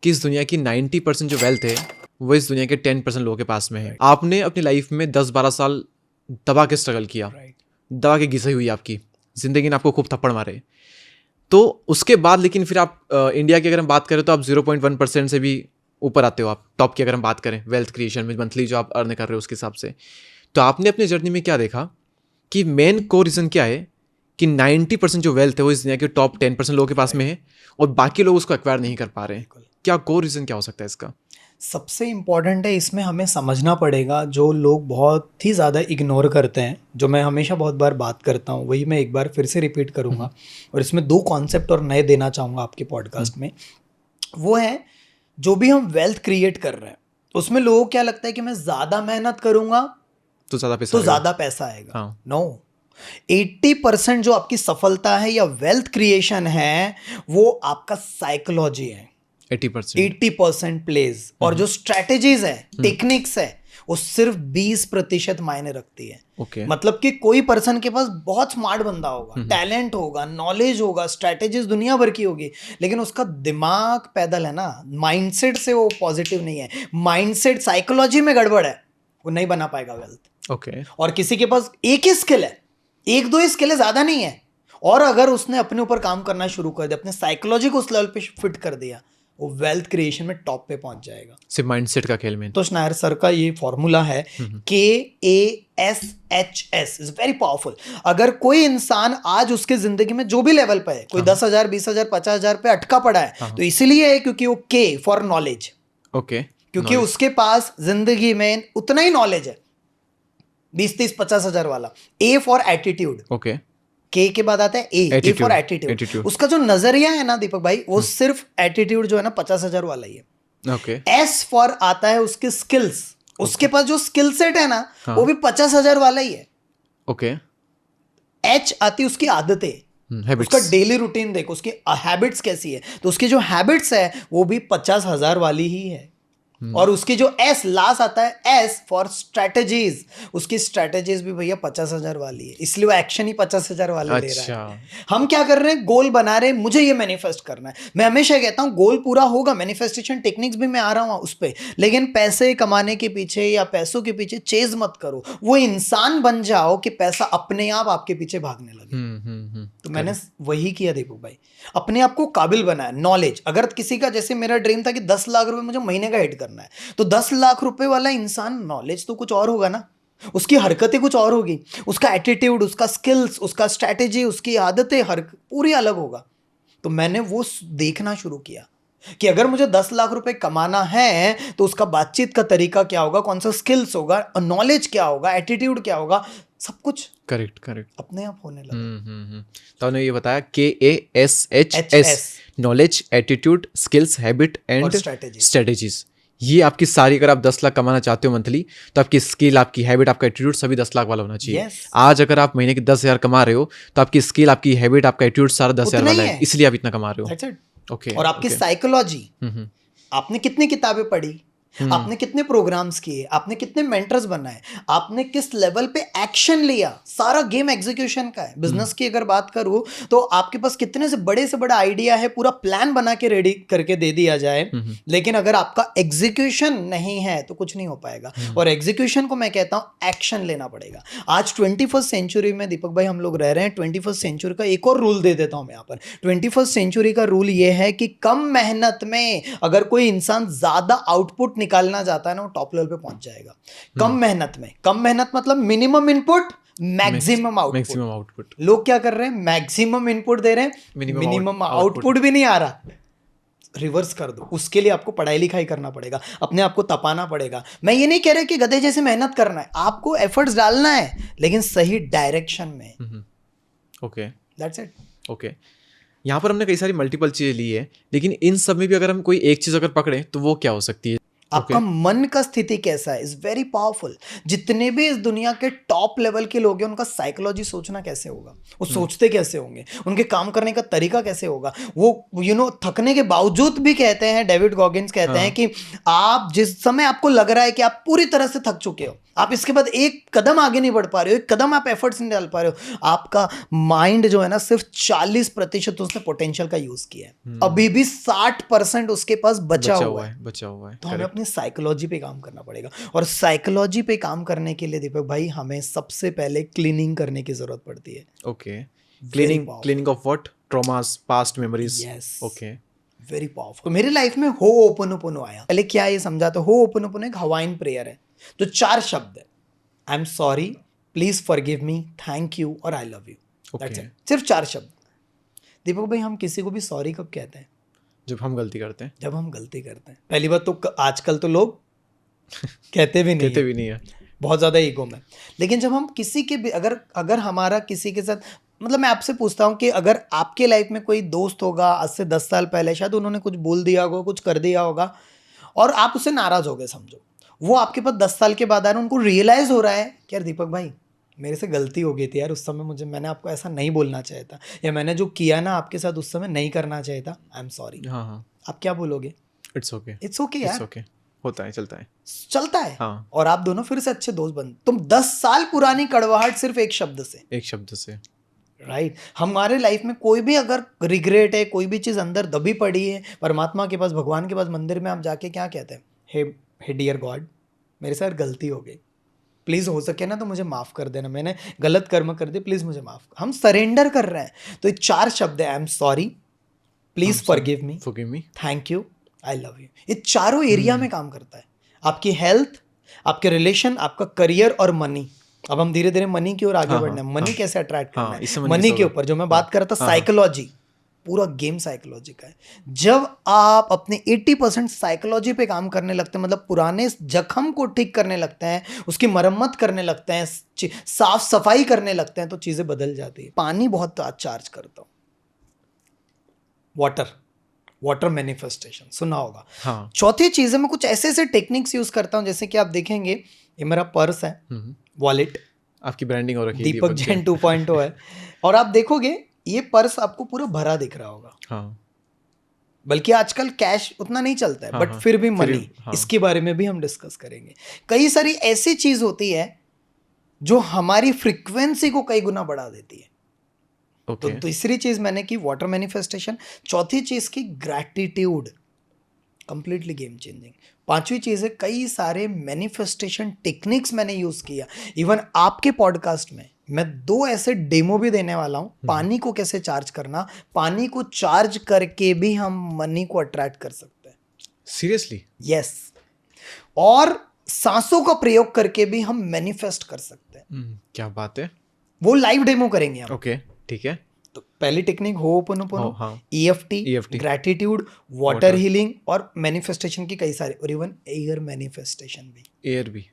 कि इस दुनिया की 90% जो वेल्थ है वो इस दुनिया के 10% लोगों के पास में है। आपने अपनी लाइफ में 10-12 साल दबा के स्ट्रगल किया, दबा के घिसाई हुई आपकी जिंदगी ने आपको खूब थप्पड़ मारे, तो उसके बाद लेकिन फिर आप इंडिया की अगर हम बात करें तो आप 0.1% से भी ऊपर आते हो। आप टॉप की अगर हम बात करें वेल्थ क्रिएशन में, मंथली जो आप अर्न कर रहे हो उसके हिसाब से। तो आपने अपनी जर्नी में क्या देखा कि मेन को रीज़न क्या है कि 90% जो वेल्थ है वो इस दुनिया के टॉप 10% लोगों के पास में है और बाकी लोग उसको एक्वायर नहीं कर पा रहे हैं? क्या को रीज़न क्या हो सकता है इसका? सबसे इम्पॉर्टेंट है, इसमें हमें समझना पड़ेगा जो लोग बहुत ही ज़्यादा इग्नोर करते हैं, जो मैं हमेशा बहुत बार बात करता हूँ, वही मैं एक बार फिर से रिपीट करूँगा और इसमें 2 कॉन्सेप्ट और नए देना चाहूँगा आपके पॉडकास्ट में। वो है, जो भी हम वेल्थ क्रिएट कर रहे हैं उसमें लोगों को क्या लगता है कि मैं ज़्यादा मेहनत करूँगा तो ज़्यादा पैसा आएगा। हाँ। नो, 80% जो आपकी सफलता है या वेल्थ क्रिएशन है वो आपका साइकोलॉजी है। 80% प्लेज और जो स्ट्रैटेजीज है, टेक्निक्स है, वो सिर्फ 20% मायने रखती है। मतलब कि कोई पर्सन के पास बहुत स्मार्ट बंदा होगा, टैलेंट होगा, नॉलेज होगा, स्ट्रैटेजीज दुनिया भर की होगी, लेकिन उसका दिमाग पैदल है ना, माइंडसेट से वो पॉजिटिव नहीं है, माइंडसेट साइकोलॉजी में गड़बड़ है, वो नहीं बना पाएगा वेल्थ। और किसी के पास एक ही स्किल है, 1-2 स्किल है, ज्यादा नहीं है, और अगर उसने अपने ऊपर काम करना शुरू कर दिया, अपने साइकोलॉजी को उस लेवल पे फिट कर दिया, वो वेल्थ क्रिएशन में टॉप पे पहुंच जाएगा। सिर्फ माइंडसेट का खेल में। तो नायर सर का ये फॉर्मूला है KASHS, इज वेरी पावरफुल। अगर कोई इंसान आज उसके जिंदगी में जो भी लेवल पे है, कोई 10,000, 20,000, 50,000 पे अटका पड़ा है, तो इसीलिए है क्योंकि वो K फॉर नॉलेज, क्योंकि उसके पास जिंदगी में उतना ही नॉलेज है, 20, 30, 50,000 वाला। A फॉर एटीट्यूड, के बाद आता है ए फॉर एटीट्यूड। उसका जो नजरिया है ना दीपक भाई, वो सिर्फ एटीट्यूड जो है ना 50,000 वाला ही है। एस फॉर आता है उसके स्किल्स, उसके पास जो स्किल सेट है ना, वो भी 50,000 वाला ही है। एच आती है उसकी आदतें, उसका डेली रूटीन देखो, उसकी हैबिट्स कैसी है, तो उसकी जो हैबिट्स है वो भी 50,000 वाली ही है। और उसकी जो एस लास्ट आता है, एस फॉर स्ट्रैटेजीज, उसकी स्ट्रैटेजीज भी भैया 50,000 वाली है, इसलिए वो एक्शन ही 50,000 वाले ले रहा है। हम क्या कर रहे हैं, गोल बना रहे हैं, मुझे ये मैनिफेस्ट करना है। मैं हमेशा कहता हूं गोल पूरा होगा, मैनिफेस्टेशन टेक्निक्स भी मैं आ रहा हूं उस पर, लेकिन पैसे कमाने के पीछे या पैसों के पीछे चेज मत करो, वो इंसान बन जाओ कि पैसा अपने आप आपके पीछे भागने लगे। तो मैंने वही किया दीपक भाई, अपने आप को काबिल बनाया। नॉलेज, अगर किसी का, जैसे मेरा ड्रीम था कि 10 लाख रुपए मुझे महीने का हिट करना है, तो 10 लाख रुपए वाला इंसान, नॉलेज तो कुछ और होगा ना, उसकी हरकतें कुछ और होगी, उसका एटीट्यूड, उसका स्किल्स, उसका स्ट्रैटेजी, उसकी आदतें पूरी अलग होगा। तो मैंने वो देखना शुरू किया कि अगर मुझे 10 लाख रुपए कमाना है तो उसका बातचीत का तरीका क्या होगा, कौन सा स्किल्स होगा, नॉलेज क्या होगा, एटीट्यूड क्या होगा, सब कुछ करेक्ट अपने आप होने लगा। तो उन्होंने ये बताया KASHS, knowledge, attitude, skills, habit and strategies. ये आपकी सारी, अगर आप 10 लाख कमाना चाहते हो मंथली, तो आपकी स्किल, आपकी हैबिट, आपका एटीट्यूड सभी 10 लाख वाला होना चाहिए। आज अगर आप महीने के 10,000 कमा रहे हो, तो आपकी स्किल, आपकी हैबिट, आपका एटीट्यूड सारा 10,000 वाला है, इसलिए आप इतना कमा रहे हो। और आपकी साइकोलॉजी, आपने कितनी किताबें पढ़ी, आपने कितने प्रोग्राम्स किए, आपने कितने मेंटर्स बनाए, आपने किस लेवल पे एक्शन लिया, सारा गेम एग्जीक्यूशन का है। बिजनेस की अगर बात करूं तो आपके पास कितने से बड़ा आइडिया है, पूरा प्लान बना के रेडी करके दे दिया जाए, लेकिन अगर आपका एग्जीक्यूशन नहीं है तो कुछ नहीं हो पाएगा। और एग्जीक्यूशन को मैं कहता हूं एक्शन लेना पड़ेगा। आज 21st सेंचुरी में दीपक भाई हम लोग रह रहे हैं। 21st सेंचुरी का एक और रूल दे देता हूं मैं यहाँ पर। 21st सेंचुरी का रूल ये है कि कम मेहनत में अगर कोई इंसान ज्यादा आउटपुट निकालना चाहता है ना, वो टॉप लेवल पे पहुंच जाएगा। कम मेहनत में, कम मेहनत मतलब मिनिमम इनपुट, मैक्सिमम आउटपुट। लोग क्या कर रहे हैं, मैक्सिमम इनपुट दे रहे हैं, मिनिमम आउटपुट भी नहीं आ रहा। रिवर्स कर दो, उसके लिए आपको पढ़ाई लिखाई करना पड़ेगा, अपने आप को तपाना पड़ेगा। मैं ये नहीं कह रहा कि गधे जैसे मेहनत करना है, आपको एफर्ट्स डालना है, लेकिन सही डायरेक्शन में। That's it. यहाँ पर हमने कई सारी मल्टीपल चीजें ली है, लेकिन इन सब में भी अगर हम कोई एक चीज अगर पकड़े तो वो क्या हो सकती है? आपका मन का स्थिति कैसा है, इज वेरी पावरफुल। जितने भी इस दुनिया के टॉप लेवल के लोग हैं, उनका साइकोलॉजी सोचना कैसे होगा, वो सोचते कैसे होंगे, उनके काम करने का तरीका कैसे होगा। वो थकने के बावजूद भी कहते हैं, डेविड गॉगिन्स कहते हैं कि आप जिस समय आपको लग रहा है कि आप पूरी तरह से थक चुके हो, आप इसके बाद एक कदम आगे नहीं बढ़ पा रहे हो, एक कदम आप एफर्ट्स नहीं डाल पा रहे हो। आपका माइंड जो है ना सिर्फ 40% उसने पोटेंशियल का यूज किया है, अभी भी 60% उसके पास बचा हुआ है। तो हमें अपनी साइकोलॉजी पे काम करना पड़ेगा, और साइकोलॉजी पे काम करने के लिए दीपक भाई हमें सबसे पहले क्लीनिंग करने की जरूरत पड़ती है। Okay, cleaning of what? Traumas, past memories. Yes, okay, very powerful. मेरे लाइफ में हो ओपनोपोनो आया। पहले क्या ये समझा, तो हो ओपनोपोनो एक हवाइन प्रेयर है, तो 4 शब्द है, I am sorry, please forgive me, thank you और I love you. That's it, सिर्फ 4 शब्द। दीपक भाई हम किसी को भी सॉरी कब कहते हैं? जब हम गलती करते हैं। जब हम गलती करते हैं। पहली बात तो आजकल तो लोग कहते भी नहीं है, बहुत ज्यादा ईगो में। लेकिन जब हम किसी के भी अगर हमारा किसी के साथ, मतलब मैं आपसे पूछता हूँ कि अगर आपके लाइफ में कोई दोस्त होगा आज से 10 साल पहले, शायद उन्होंने कुछ बोल दिया होगा, कुछ कर दिया होगा, और आप उससे नाराज हो गए, समझो वो आपके पास 10 साल के बाद आ रहे हैं, उनको रियलाइज हो रहा है कि यार दीपक भाई मेरे से गलती हो गई थी यार, उस समय मैंने आपको ऐसा नहीं बोलना चाहिए था, या मैंने जो किया ना आपके साथ उस समय नहीं करना चाहिए था, आई एम सॉरी। हाँ, आप क्या बोलोगे? इट्स ओके यार, ओके, होता है, चलता है। हाँ। और आप दोनों फिर से अच्छे दोस्त बन, तुम 10 साल पुरानी कड़वाहट सिर्फ एक शब्द से। राइट हमारे लाइफ में कोई भी अगर रिग्रेट है, कोई भी चीज अंदर दबी पड़ी है, परमात्मा के पास, भगवान के पास, मंदिर में आप जाके क्या कहते हैं? हे डियर गॉड, मेरे साथ गलती हो गई, प्लीज हो सके ना तो मुझे माफ कर देना, मैंने गलत कर्म कर दिए, प्लीज मुझे माफ। हम सरेंडर कर रहे हैं। तो ये 4 शब्द है, I am sorry, please forgive me, thank you, I love you. ये चारों एरिया में काम करता है। आपकी हेल्थ, आपके रिलेशन, आपका करियर और मनी। अब हम धीरे धीरे मनी की ओर आगे बढ़ना है। मनी कैसे अट्रैक्ट करना है, मनी के ऊपर जो मैं बात कर रहा था, साइकोलॉजी, पूरा गेम साइकोलॉजी का है। जब आप अपने 80% साइकोलॉजी पे काम करने लगते हैं, मतलब पुराने जख्म को ठीक करने लगते हैं, उसकी मरम्मत करने लगते हैं, साफ सफाई करने लगते हैं, तो चीजें बदल जाती है। पानी बहुत चार्ज करता हूँ, वाटर मैनिफेस्टेशन सुना होगा। हाँ। चौथी चीज है, मैं कुछ ऐसे टेक्निक्स यूज करता हूँ, जैसे कि आप देखेंगे ये मेरा पर्स है, वॉलेट, आपकी ब्रांडिंग हो रखी है, दीपक जैन 2.0 है, और आप देखोगे ये पर्स आपको पूरा भरा दिख रहा होगा। हाँ। बल्कि आजकल कैश उतना नहीं चलता है, बट फिर भी मनी, इसके बारे में भी हम डिस्कस करेंगे। कई सारी ऐसी चीज होती है जो हमारी फ्रीक्वेंसी को कई गुना बढ़ा देती है। तो तीसरी चीज मैंने की वाटर मैनिफेस्टेशन, चौथी चीज की ग्रैटिट्यूड, कंप्लीटली गेम चेंजिंग। पांचवी चीज है कई सारे मैनिफेस्टेशन टेक्निक्स मैंने यूज किया। इवन आपके पॉडकास्ट में मैं 2 ऐसे डेमो भी देने वाला हूं, पानी को कैसे चार्ज करना, पानी को चार्ज करके भी हम मनी को अट्रैक्ट कर सकते हैं। सीरियसली? यस। और सांसों का प्रयोग करके भी हम मैनिफेस्ट कर सकते हैं। क्या बात है, वो लाइव डेमो करेंगे हम। ओके, ठीक है। तो पहली technique ho'oponopono, EFT, gratitude, water healing और मैनिफेस्टेशन की कई सारे, और इवन एयर मैनिफेस्टेशन भी। एयर भी